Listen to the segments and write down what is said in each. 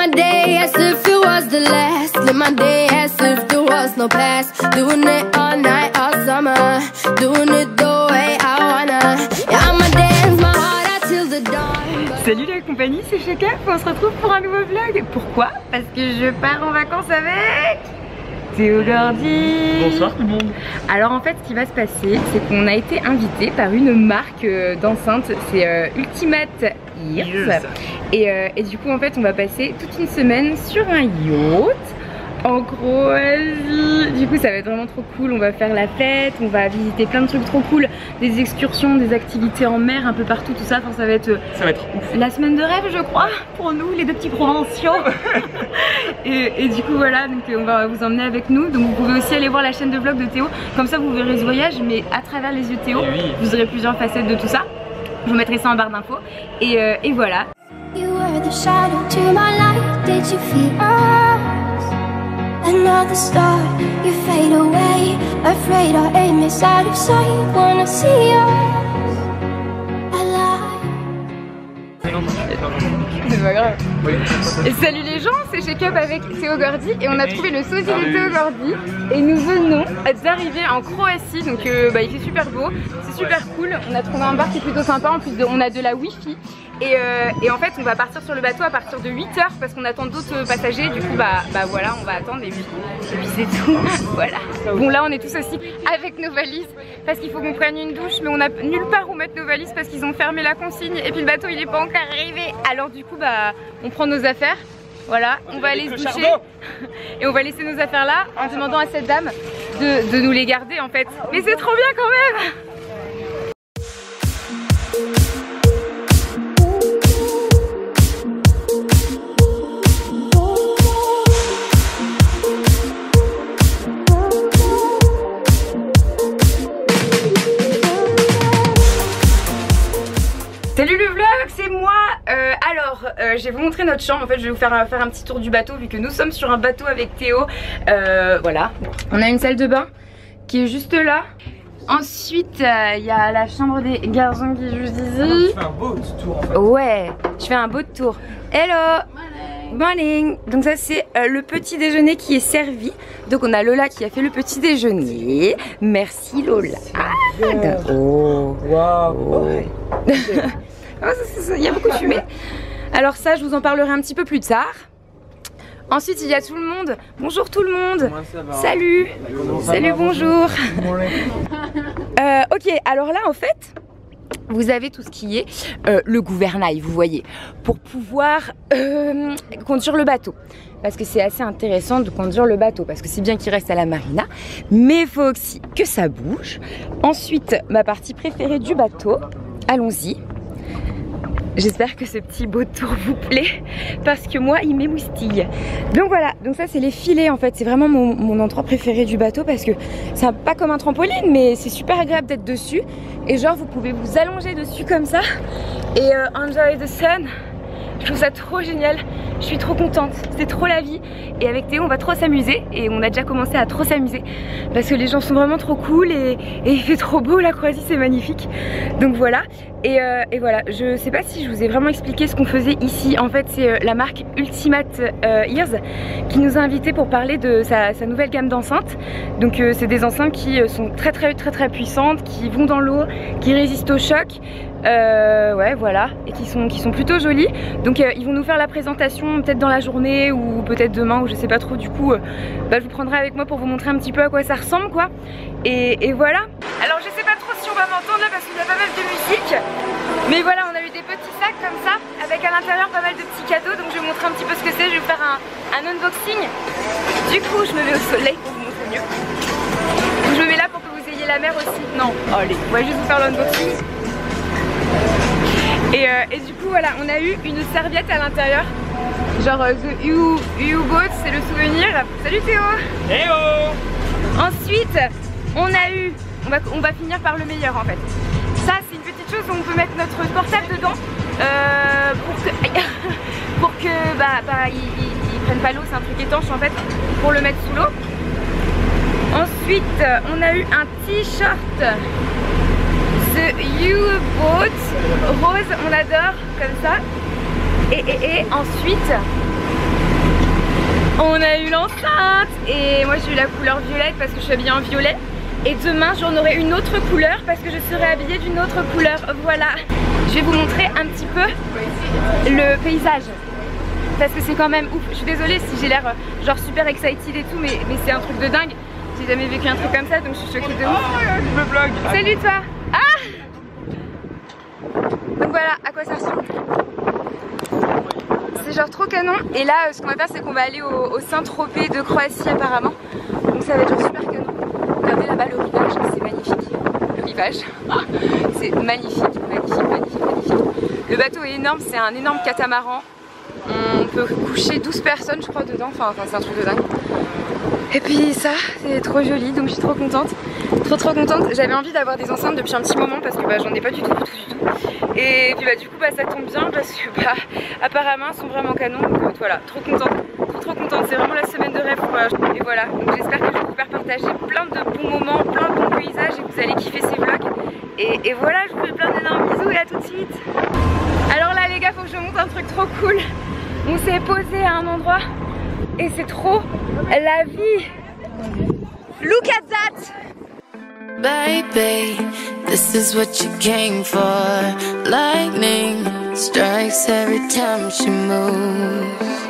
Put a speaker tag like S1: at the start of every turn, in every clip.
S1: my day as if it was the last. Live my day as if there was no past. Doing it all night, all summer. Doing it the way I wanna. Yeah, I'ma dance my heart out till the dawn.
S2: Salut la compagnie, c'est Shaka. On se retrouve pour un nouveau vlog. Pourquoi? Parce que je pars en vacances avec Théo Gordy.
S3: Bonsoir tout le monde.
S2: Alors en fait ce qui va se passer, c'est qu'on a été invité par une marque d'enceinte, c'est Ultimate Ears. Et du coup en fait on va passer toute une semaine sur un yacht en Croatie. Du coup ça va être vraiment trop cool, on va faire la fête, on va visiter plein de trucs trop cool, des excursions, des activités en mer un peu partout, tout ça, enfin, ça va être ouf. La semaine de rêve je crois, pour nous les deux petits provinciaux. et du coup voilà, donc on va vous emmener avec nous, donc vous pouvez aussi aller voir la chaîne de vlog de Théo, comme ça vous verrez ce voyage mais à travers les yeux de Théo, vous aurez plusieurs facettes de tout ça. Je vous mettrai ça en barre d'infos et voilà.
S1: You were the shadow to my light. Did you feel us? Another star, you fade away. Afraid our aim is out of sight. Wanna see us alive.
S2: C'est pas grave. Et salut les gens, c'est Shake Up avec Théo Gordy et on a trouvé le sosie de Théo Gordy et nous venons d'arriver en Croatie, donc il fait super beau, c'est super cool, on a trouvé un bar qui est plutôt sympa, en plus on a de la wifi et en fait on va partir sur le bateau à partir de 8 h parce qu'on attend d'autres passagers, du coup bah voilà on va attendre et puis c'est tout. Voilà. Bon là on est tous aussi avec nos valises parce qu'il faut qu'on prenne une douche mais on a nulle part où mettre nos valises parce qu'ils ont fermé la consigne et puis le bateau il est pas encore arrivé, alors du coup bah on prend nos affaires, voilà, on va aller se doucher et on va laisser nos affaires là en demandant à cette dame de nous les garder en fait. Mais c'est trop bien quand même. Salut le vlog, c'est moi. Je vais vous montrer notre chambre. En fait je vais vous faire un petit tour du bateau vu que nous sommes sur un bateau avec Théo. Voilà, on a une salle de bain qui est juste là. Ensuite il y a la chambre des garçons qui est juste ici.
S3: Tu fais un beau tour en fait.
S2: Ouais, je fais un beau tour. Hello, morning. Donc ça c'est le petit déjeuner qui est servi. Donc on a Lola qui a fait le petit déjeuner. Merci Lola. Oh,
S3: Waouh.
S2: Il y a beaucoup de fumée. Alors ça je vous en parlerai un petit peu plus tard. Ensuite il y a tout le monde. Bonjour tout le monde. Salut. Salut, bonjour. Ok, alors là en fait vous avez tout ce qui est le gouvernail, vous voyez, pour pouvoir conduire le bateau. Parce que c'est assez intéressant de conduire le bateau, parce que c'est bien qu'il reste à la marina, mais il faut aussi que ça bouge. Ensuite, ma partie préférée du bateau, allons-y. J'espère que ce petit beau tour vous plaît parce que moi il m'émoustille. Donc voilà, donc ça c'est les filets en fait, c'est vraiment mon endroit préféré du bateau parce que c'est pas comme un trampoline mais c'est super agréable d'être dessus. Et genre vous pouvez vous allonger dessus comme ça et enjoy the sun. Je trouve ça trop génial, je suis trop contente, c'est trop la vie. Et avec Théo on va trop s'amuser et on a déjà commencé à trop s'amuser parce que les gens sont vraiment trop cool et il fait trop beau, la Croatie c'est magnifique. Donc voilà, et voilà, je sais pas si je vous ai vraiment expliqué ce qu'on faisait ici. En fait c'est la marque Ultimate Ears qui nous a invités pour parler de sa nouvelle gamme d'enceintes. Donc c'est des enceintes qui sont très puissantes, qui vont dans l'eau, qui résistent au choc. Ouais voilà, et qui sont plutôt jolies. Donc ils vont nous faire la présentation peut-être dans la journée ou peut-être demain ou je sais pas trop. Du coup je vous prendrai avec moi pour vous montrer un petit peu à quoi ça ressemble quoi. Et voilà. Alors je sais pas trop si on va m'entendre là parce qu'il y a pas mal de musique, mais voilà, on a eu des petits sacs comme ça avec à l'intérieur pas mal de petits cadeaux. Donc je vais vous montrer un petit peu ce que c'est, je vais vous faire un unboxing. Du coup je me mets au soleil pour vous montrer mieux. Donc, je me mets là pour que vous ayez la mer aussi. Non, allez, on va juste vous faire l'unboxing. Et du coup voilà, on a eu une serviette à l'intérieur, genre The U-Boat, c'est le souvenir. Salut Théo.
S3: Hello.
S2: Ensuite on a eu, on va finir par le meilleur en fait. Ça c'est une petite chose où on peut mettre notre portable dedans pour que il prenne pas l'eau, c'est un truc étanche en fait, pour le mettre sous l'eau. Ensuite on a eu un t-shirt The U-Boat rose, on adore comme ça. Et ensuite On a eu l'enceinte et moi j'ai eu la couleur violette parce que je suis habillée en violet. Et demain j'en aurai une autre couleur parce que je serai habillée d'une autre couleur. Voilà. Je vais vous montrer un petit peu le paysage. Parce que c'est quand même ouf. Je suis désolée si j'ai l'air genre super excited et tout, mais c'est un truc de dingue. J'ai jamais vécu un truc comme ça, donc je suis choquée de ouf.
S3: Je me bloque.
S2: Salut toi. Ah. Donc voilà à quoi ça ressemble. C'est genre trop canon. Et là ce qu'on va faire c'est qu'on va aller au Saint-Tropez de Croatie apparemment. Donc ça va être genre super canon. Regardez là-bas le rivage, c'est magnifique. Le rivage, c'est magnifique, magnifique, magnifique, magnifique. Le bateau est énorme, c'est un énorme catamaran. On peut coucher 12 personnes je crois dedans, enfin c'est un truc de dingue. Et puis ça, c'est trop joli, donc je suis trop contente. Trop contente. J'avais envie d'avoir des enceintes depuis un petit moment parce que j'en ai pas du tout. Et puis du coup ça tombe bien parce que apparemment elles sont vraiment canon. Donc voilà, trop contente. Trop contente, c'est vraiment la semaine de rêve quoi. Et voilà, donc j'espère que je vais vous faire partager plein de bons moments, plein de bons paysages et que vous allez kiffer ces vlogs. Et voilà, je vous fais plein d'énormes bisous et à tout de suite. Alors là les gars, faut que je monte un truc trop cool. On s'est posé à un endroit et c'est trop la vie. Look at that.
S4: Baby, this is what you came for. Lightning strikes every time she moves,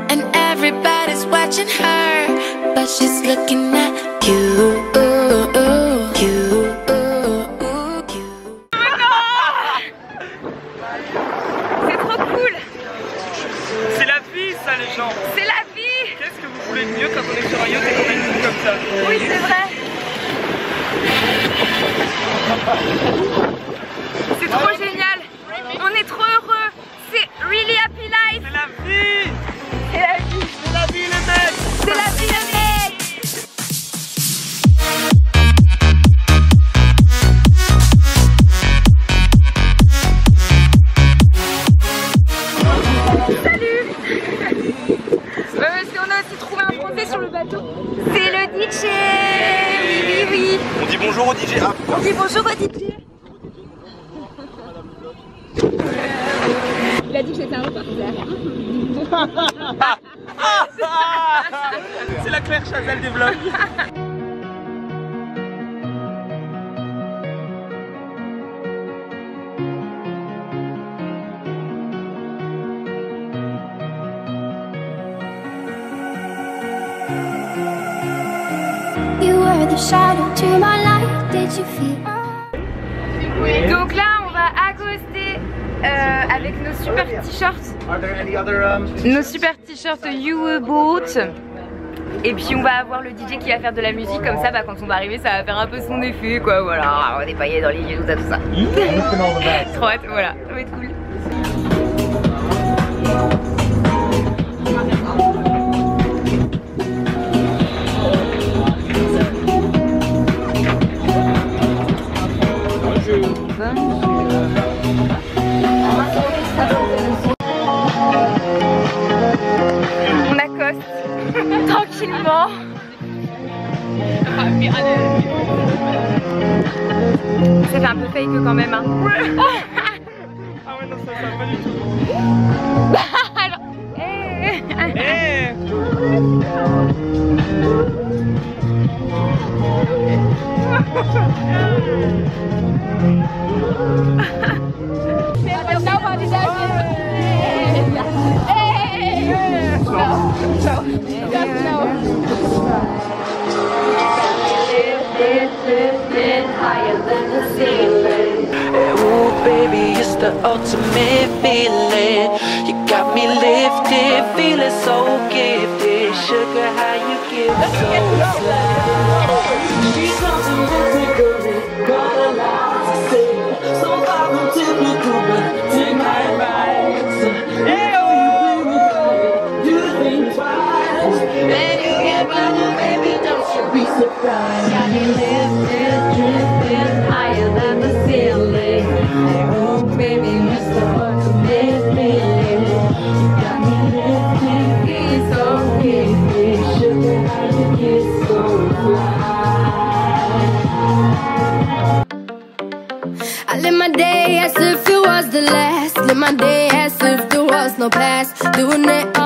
S4: and everybody's watching her, but she's looking at you.
S2: C'est trop cool.
S3: C'est la vie ça les gens.
S2: C'est la vie.
S3: Qu'est-ce que vous voulez de mieux quand on est sur un yacht et qu'on a une vue comme ça?
S2: Oui c'est vrai. C'est trop génial. On est trop heureux. C'est really happy life.
S3: C'est la vie.
S2: C'est la vie.
S3: C'est la vie les mecs.
S2: C'est la vie les mecs. Sur le bateau, c'est le DJ. Oui, oui, oui.
S3: On dit bonjour au DJ. Ah,
S2: on dit bonjour au DJ. Il a dit que j'étais un reporter.
S3: c'est la Claire Chazal des vlogs.
S1: The shadow to my light, did you feel?
S2: Donc là on va accoster avec nos super t-shirts. Nos super t-shirts You Boat. Et puis on va avoir le DJ qui va faire de la musique, comme ça quand on va arriver ça va faire un peu son effet quoi, voilà, on va dépailler dans les yeux, tout ça. Trop hâte, voilà, ça va être cool. On accoste tranquillement. Ça fait un peu fake quand même hein.
S3: Ah ouais non ça va pas du tout.
S2: Alors, Nobody does
S4: Ooh, baby, it's the ultimate feeling. You got me lifted, feeling so gifted. Sugar, how you give so she comes and physically, got a lot to say. So far from typical, but take my advice. Hey, oh, you think twice, and you get better, baby, don't you be surprised. Got me lifted, drifting higher than the ceiling. Oh, baby, Mr. Ultimate feeling. You got me lifted, feeling so gifted. Sugar, how you get so fly. I
S1: live my day as if it was the last. Live my day as if there was no past. Doing it all